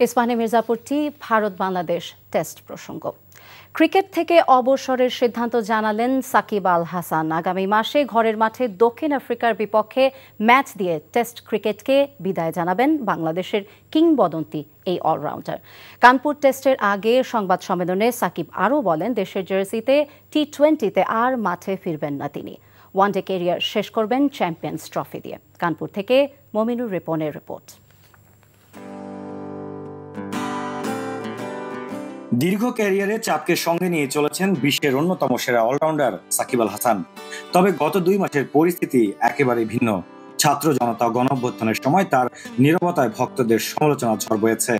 ইসমানী মির্জাপুর টি Bharat Bangladesh test প্রসঙ্গ। Cricket থেকে অবসরের সিদ্ধান্ত জানালেন সাকিব আল হাসান। আগামী মাসে ঘরের মাঠে দক্ষিণ আফ্রিকার বিপক্ষে ম্যাচ দিয়ে টেস্ট ক্রিকেটকে বিদায় জানাবেন বাংলাদেশের কিংবদন্তি এই অলরাউন্ডার। কানপুর টেস্টের আগে সংবাদ সম্মেলনে সাকিব আরও বলেন, দেশের জার্সিতে টি-20-তে আর মাঠে ফিরবেন না তিনি। ওয়ানডে ক্যারিয়ার শেষ করবেন চ্যাম্পিয়ন্স ট্রফি দিয়ে। কানপুর থেকে মমিনুর রিপনের রিপোর্ট। দীর্ঘ ক্যারিয়ারে চাপকে সঙ্গে নিয়ে চলেছেন বিশ্বের অন্যতম সেরা অলরাউন্ডার সাকিব আল হাসান। তবে গত 2 মাসের পরিস্থিতি একেবারে ভিন্ন। ছাত্র জনতা গণঅভ্যুত্থানের সময় তার নীরবতায় ভক্তদের সমালোচনা ঝড় বয়েছে।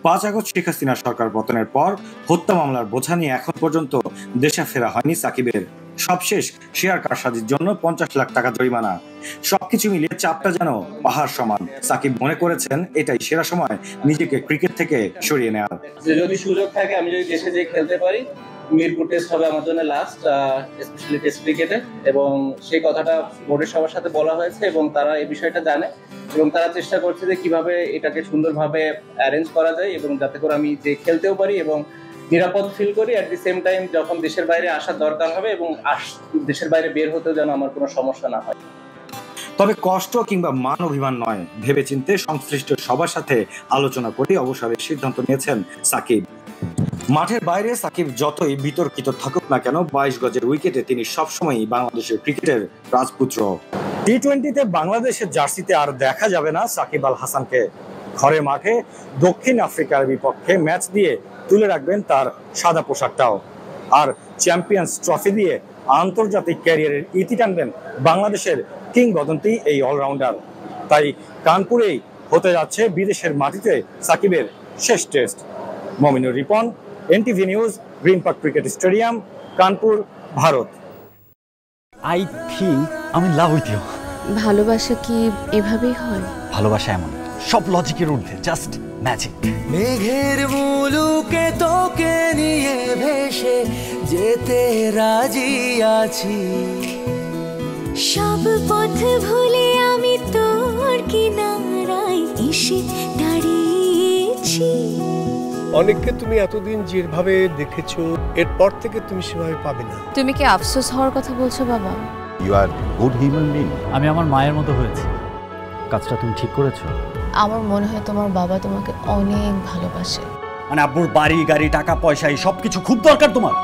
5 আগস্ট শেখ হাসিনা সরকার পতনের পর হত্যা মামলার বোঝা নিয়ে এখন পর্যন্ত দেশে ফেরা হয়নি সাকিবের। সবশেষ শেয়ার কারসাজির জন্য 50 লাখ টাকা জরিমানা। সবকিছু মিলিয়ে চাপটা যেন পাহাড় সমান। সাকিব মনে করেছেন এটাই সেরা সময় নিজেকে ক্রিকেট থেকে সরিয়ে নেওয়ার। যদি সুযোগ থাকে, আমি যদি দেশে যেয়ে খেলতে পারি, মিরপুর টেস্ট হবে আমার জন্য লাস্ট, স্পেশালি টেস্ট ক্রিকেটে। এবং সেই কথাটা বোর্ডের সবার সাথে বলা হয়েছে এবং তারা এই বিষয়টা জানে এবং তারা চেষ্টা করছে যে কিভাবে এটাকে সুন্দরভাবে অ্যারেঞ্জ করা যায় এবং যাতে করে আমি যে খেলতেও পারি এবং নিরাপদ ফিল করি। অ্যাট দি সেম টাইম যখন দেশের বাইরে আসার দরকার হবে এবং দেশের বাইরে বের হতেও যেন আমার কোনো সমস্যা না হয়। তবে কষ্ট কিংবা মান অভিমান নয়, ভেবেচিন্তে সংশ্লিষ্ট সবার সাথে আলোচনা করে অবসরের সিদ্ধান্ত নিয়েছেন সাকিব। মাঠের বাইরে সাকিব যতই বিতর্কিত থাকুক না কেন, 22 গজের উইকেটে তিনি সবসময়ই বাংলাদেশের ক্রিকেটের রাজপুত্র। টি-20-তে বাংলাদেশের জার্সিতে আর দেখা যাবে না সাকিব আল হাসানকে। ঘরে মাঠে দক্ষিণ আফ্রিকার বিপক্ষে ম্যাচ দিয়ে তুলে রাখবেন তার সাদা পোশাকটাও। আর চ্যাম্পিয়ন্স ট্রফি দিয়ে আন্তর্জাতিক ক্যারিয়ারের ইতি টানবেন বাংলাদেশের কিংবদন্তি এই অলরাউন্ডার। তাই কানপুরেই হতে যাচ্ছে বিদেশের মাটিতে সাকিবের শেষ test. Mominur Ripon, NTV news, green park cricket stadium, Kanpur, Bharat. I think আমি লাভ উইথ ইউ। ভালোবাসা কি এভাবেই হয়? ভালোবাসা এমন সব লজিকের ঊর্ধ্বে, জাস্ট ম্যাজিক। মেঘের মুলুকে তোকে নিয়ে ভেসে যেতে রাজি আছি, সব পথ ভুলে আমি তোর কিনারায় এসে দাঁড়িয়েছি। অনেককে তুমি এতদিন যেভাবে দেখেছো, এরপর থেকে তুমি সেভাবে পাবে না। তুমি কি আফসোস হওয়ার কথা বলছো বাবা? You are good human being. আমি আমার মায়ের মতো হয়েছি। কাজটা তুমি ঠিক করেছো। আমার মনে হয় তোমার বাবা তোমাকে অনেক ভালোবাসে। মানে আব্বুর বাড়ি গাড়ি টাকা পয়সা এই সবকিছু খুব দরকার তোমার।